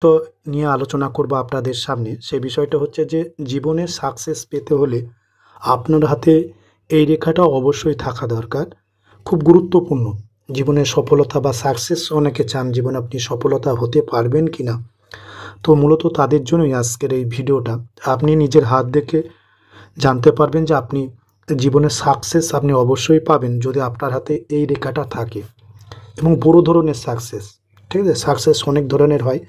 তো নিয়ে আলোচনা করব আপনাদের সামনে। সেই বিষয়টা হচ্ছে যে জীবনে সাকসেস পেতে হলে আপনার হাতে এই রেখাটা অবশ্যই থাকা দরকার। খুব গুরুত্বপূর্ণ। জীবনের সফলতা বা সাকসেস অনেকে চান জীবনে আপনি সফলতা হতে পারবেন কিনা। তো মূলত তাদের জন্যই আজকের এই ভিডিওটা। আপনি নিজের হাত দেখে জানতে পারবেন যে আপনি জীবনে সাকসেস আপনি অবশ্যই পাবেন যদি আপনার হাতে এই রেখাটা থাকে, এবং বড় ধরনের সাকসেস। ঠিক আছে, সাকসেস অনেক ধরনের হয়।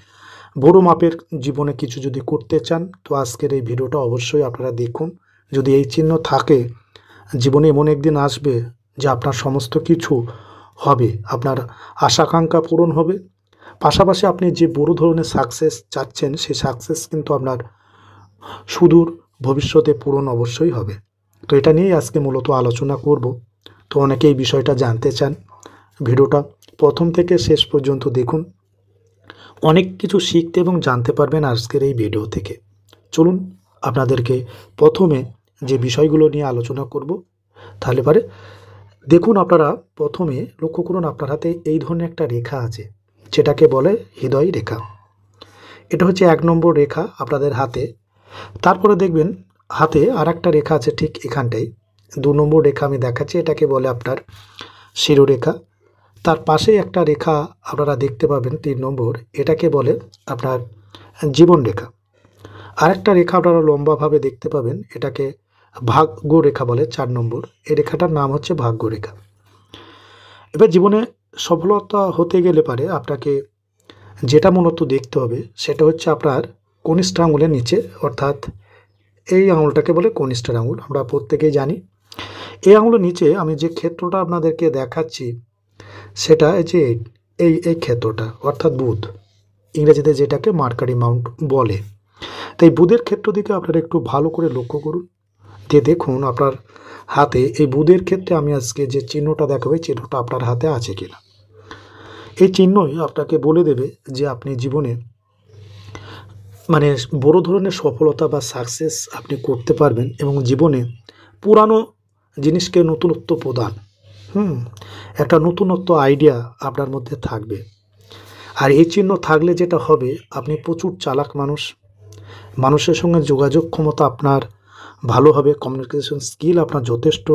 বড় মাপের জীবনে কিছু যদি করতে চান তো আজকের এই ভিডিওটা অবশ্যই আপনারা দেখুন। যদি এই চিহ্ন থাকে, জীবনে এমন একদিন আসবে যে আপনার সমস্ত কিছু হবে, আপনার আশাকাঙ্ক্ষা পূরণ হবে। পাশাপাশি আপনি যে বড় ধরনের সাকসেস চাচ্ছেন সেই সাকসেস কিন্তু আপনার সুদূর ভবিষ্যতে পূরণ অবশ্যই হবে। তো এটা নিয়েই আজকে মূলত আলোচনা করব। তো অনেকে এই বিষয়টা জানতে চান। ভিডিওটা প্রথম থেকে শেষ পর্যন্ত দেখুন। অনেক কিছু শিখতে এবং জানতে পারবেন আজকের এই ভিডিও থেকে। চলুন আপনাদেরকে প্রথমে যে বিষয়গুলো নিয়ে আলোচনা করব, তাহলে পারে দেখুন। আপনারা প্রথমে লক্ষ্য করুন, আপনার হাতে এই ধরনের একটা রেখা আছে যেটাকে বলে হৃদয় রেখা। এটা হচ্ছে 1 নম্বর রেখা আপনাদের হাতে। তারপরে দেখবেন হাতে আর একটা রেখা আছে ঠিক এখানটাই, 2 নম্বর রেখা আমি দেখাচ্ছি, এটাকে বলে আপনার শিরোরেখা। তার পাশেই একটা রেখা আপনারা দেখতে পাবেন 3 নম্বর, এটাকে বলে আপনার জীবন রেখা। আরেকটা রেখা আপনারা লম্বাভাবে দেখতে পাবেন, এটাকে ভাগ্য রেখা বলে 4 নম্বর। এই রেখাটার নাম হচ্ছে ভাগ্য রেখা। এবার জীবনে সফলতা হতে গেলে পারে আপনাকে যেটা মূলত দেখতে হবে সেটা হচ্ছে আপনার কনিষ্ঠ আঙুলের নিচে, অর্থাৎ এই আঙুলটাকে বলে কনিষ্ঠ আঙুল, আমরা প্রত্যেকেই জানি। এই আঙুলের নিচে আমি যে ক্ষেত্রটা আপনাদেরকে দেখাচ্ছি সেটা যে এই এই ক্ষেত্রটা, অর্থাৎ বুধ, ইংরেজিতে যেটাকে মার্কারি মাউন্ট বলে। তাই বুধের ক্ষেত্র দিকে আপনারা একটু ভালো করে লক্ষ্য করুন, দিয়ে দেখুন আপনার হাতে এই বুধের ক্ষেত্রে আমি আজকে যে চিহ্নটা দেখাবো এই চিহ্নটা আপনার হাতে আছে কিনা। এই চিহ্নই আপনাকে বলে দেবে যে আপনি জীবনে মানে বড় ধরনের সফলতা বা সাকসেস আপনি করতে পারবেন, এবং জীবনে পুরানো জিনিসকে নতুনত্ব প্রদান, একটা নতুনত্ব আইডিয়া আপনার মধ্যে থাকবে। আর এই চিহ্ন থাকলে যেটা হবে, আপনি প্রচুর চালাক মানুষ, মানুষের সঙ্গে যোগাযোগ ক্ষমতা আপনার ভালো হবে, কমিউনিকেশন স্কিল আপনার যথেষ্ট,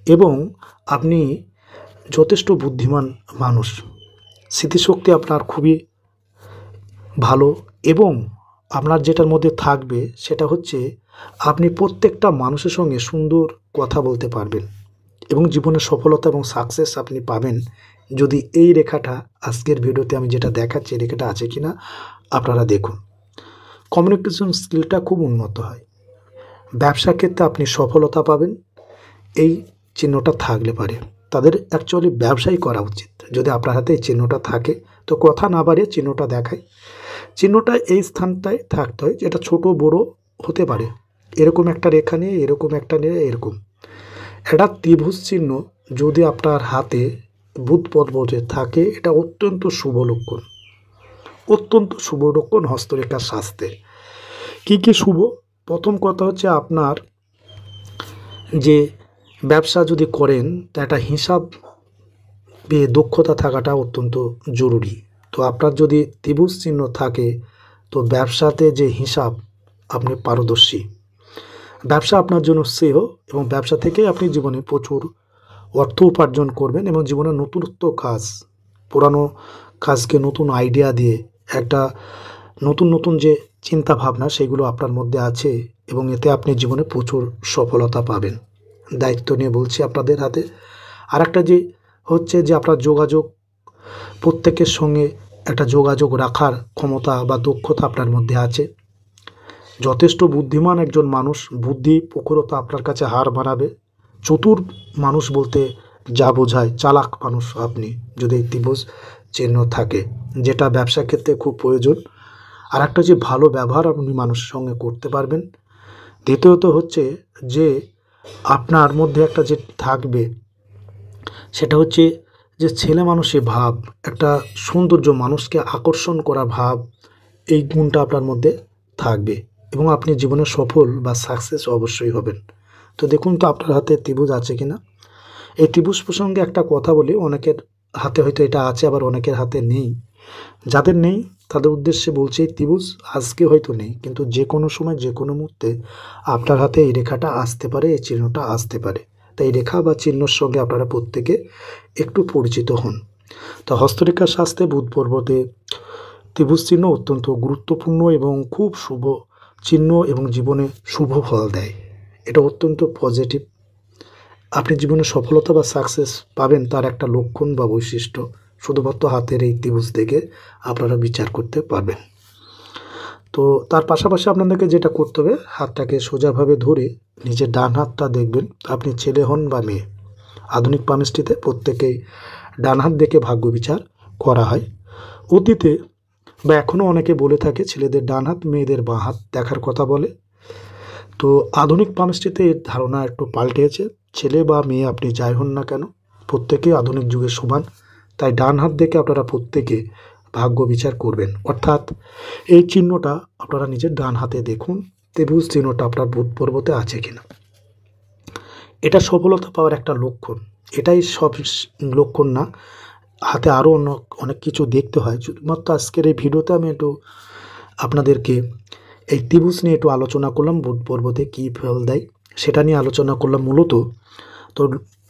এবং আপনি যথেষ্ট বুদ্ধিমান মানুষ। স্মৃতিশক্তি আপনার খুবই ভালো, এবং আপনার যেটার মধ্যে থাকবে সেটা হচ্ছে আপনি প্রত্যেকটা মানুষের সঙ্গে সুন্দর কথা বলতে পারবেন, এবং জীবনে সফলতা এবং সাকসেস আপনি পাবেন যদি এই রেখাটা আজকের ভিডিওতে আমি যেটা দেখাচ্ছি রেখাটা আছে কিনা আপনারা দেখুন। কমিউনিকেশন স্কিলটা খুব উন্নত হয়, ব্যবসা ক্ষেত্রে আপনি সফলতা পাবেন এই চিহ্নটা থাকলে পারে। তাদের অ্যাকচুয়ালি ব্যবসাই করা উচিত যদি আপনার হাতে এই চিহ্নটা থাকে। তো কথা না বাড়িয়ে চিহ্নটা দেখায়। চিহ্নটা এই স্থানটায় থাকতে হয়, যেটা ছোট বড় হতে পারে, এরকম একটা রেখা নিয়ে এরকম একটা নিয়ে এরকম একটা ত্রিভুজ চিহ্ন যদি আপনার হাতে বুধ পর্বতে থাকে, এটা অত্যন্ত শুভ লক্ষণ, অত্যন্ত শুভ লক্ষণ হস্তরেখার শাস্ত্রে। কী কী শুভ? প্রথম কথা হচ্ছে আপনার যে ব্যবসা যদি করেন তা একটা হিসাব দক্ষতা থাকাটা অত্যন্ত জরুরি। তো আপনার যদি ত্রিভুজ চিহ্ন থাকে তো ব্যবসাতে যে হিসাব আপনি পারদর্শী, ব্যবসা আপনার জন্য শ্রেয়, এবং ব্যবসা থেকেই আপনি জীবনে প্রচুর অর্থ উপার্জন করবেন, এবং জীবনে নতুনত্ব কাজ, পুরানো কাজকে নতুন আইডিয়া দিয়ে একটা নতুন নতুন যে চিন্তা ভাবনা সেগুলো আপনার মধ্যে আছে, এবং এতে আপনি জীবনে প্রচুর সফলতা পাবেন। দায়িত্ব নিয়ে বলছি আপনাদের হাতে। আর একটা যে হচ্ছে যে আপনার যোগাযোগ, প্রত্যেকের সঙ্গে একটা যোগাযোগ রাখার ক্ষমতা বা দক্ষতা আপনার মধ্যে আছে। যথেষ্ট বুদ্ধিমান একজন মানুষ, বুদ্ধি প্রখরতা আপনার কাছে হার মানাবে। চতুর মানুষ বলতে যা বোঝায়, চালাক মানুষ আপনি যদি ত্রিভুজ চিহ্ন থাকে, যেটা ব্যবসা ক্ষেত্রে খুব প্রয়োজন। আর একটা যে ভালো ব্যবহার আপনি মানুষের সঙ্গে করতে পারবেন। দ্বিতীয়ত হচ্ছে যে আপনার মধ্যে একটা যে থাকবে সেটা হচ্ছে যে ছেলে মানুষের ভাব, একটা সৌন্দর্য, মানুষকে আকর্ষণ করা ভাব, এই গুণটা আপনার মধ্যে থাকবে, এবং আপনি জীবনে সফল বা সাকসেস অবশ্যই হবেন। তো দেখুন তো আপনার হাতে ত্রিভুজ আছে কিনা। এই ত্রিভুজ প্রসঙ্গে একটা কথা বলি, অনেকের হাতে হয়তো এটা আছে, আবার অনেকের হাতে নেই। যাদের নেই তাদের উদ্দেশ্যে বলছি এই ত্রিভুজ আজকে হয়তো নেই, কিন্তু যে কোনো সময় যে কোনো মুহূর্তে আপনার হাতে এই রেখাটা আসতে পারে, এই চিহ্নটা আসতে পারে। তাই রেখা বা চিহ্নর সঙ্গে আপনারা প্রত্যেকে একটু পরিচিত হন। তো হস্তরেখা শাস্ত্রে বুধ পর্বতে ত্রিভুজ চিহ্ন অত্যন্ত গুরুত্বপূর্ণ এবং খুব শুভ চিহ্ন এবং জীবনে শুভ ফল দেয়। এটা অত্যন্ত পজিটিভ। আপনি জীবনে সফলতা বা সাকসেস পাবেন তার একটা লক্ষণ বা বৈশিষ্ট্য শুধুমাত্র হাতের এই ত্রিভুজ থেকে আপনারা বিচার করতে পারবেন। তো তার পাশাপাশি আপনাদেরকে যেটা করতে হবে, হাতটাকে সোজাভাবে ধরে নিজের ডান হাতটা দেখবেন, আপনি ছেলে হন বা মেয়ে। আধুনিক পামিস্ট্রিতে প্রত্যেকেই ডান হাত দেখে ভাগ্য বিচার করা হয়। অতীতে বা এখনও অনেকে বলে থাকে ছেলেদের ডান হাত, মেয়েদের বাঁ হাত দেখার কথা বলে। তো আধুনিক পামিস্ট্রিতে এর ধারণা একটু পাল্টেছে। ছেলে বা মেয়ে আপনি যাই হন না কেন, প্রত্যেকেই আধুনিক যুগে সমান। তাই ডান হাত দেখে আপনারা প্রত্যেকে ভাগ্য বিচার করবেন। অর্থাৎ এই চিহ্নটা আপনারা নিজের ডান হাতে দেখুন, ত্রিভুজ চিহ্নটা আপনার বুধ পর্বতে আছে কিনা। এটা সফলতা পাওয়ার একটা লক্ষণ। এটাই সব লক্ষণ না, হাতে আরও অনেক কিছু দেখতে হয়। শুধুমাত্র আজকের এই ভিডিওতে আমি একটু আপনাদেরকে এই ত্রিভুজ নিয়ে একটু আলোচনা করলাম, বুধ পর্বতে কী ফল দেয় সেটা নিয়ে আলোচনা করলাম মূলত। তো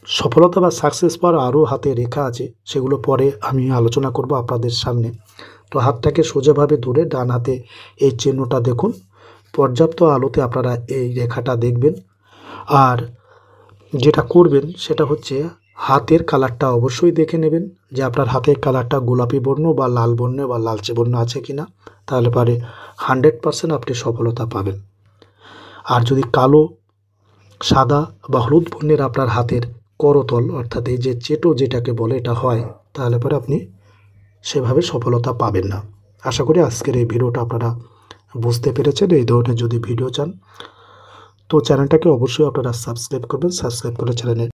সফলতা বা সাকসেস পাওয়ার আরও হাতে রেখা আছে, সেগুলো পরে আমি আলোচনা করব আপনাদের সামনে। তো হাতটাকে সোজাভাবে ধরে ডান হাতে এই চিহ্নটা দেখুন, পর্যাপ্ত আলোতে আপনারা এই রেখাটা দেখবেন। আর যেটা করবেন সেটা হচ্ছে হাতের কালারটা অবশ্যই দেখে নেবেন যে আপনার হাতের কালারটা গোলাপি বর্ণ বা লাল বর্ণ বা লালচে বর্ণ আছে কিনা, তাহলে পরে 100% আপনি সফলতা পাবেন। আর যদি কালো, সাদা বা হলুদ বর্ণের আপনার হাতের করতল অর্থাৎ এই যে চেটো যেটাকে বলে এটা হয়, তাহলে পরে আপনি সেভাবে সফলতা পাবেন না। আশা করি আজকের এই ভিডিওটা আপনারা বুঝতে পেরেছেন। এই ধরনের যদি ভিডিও চান তো চ্যানেলটাকে অবশ্যই আপনারা সাবস্ক্রাইব করবেন। সাবস্ক্রাইব করে চ্যানেলে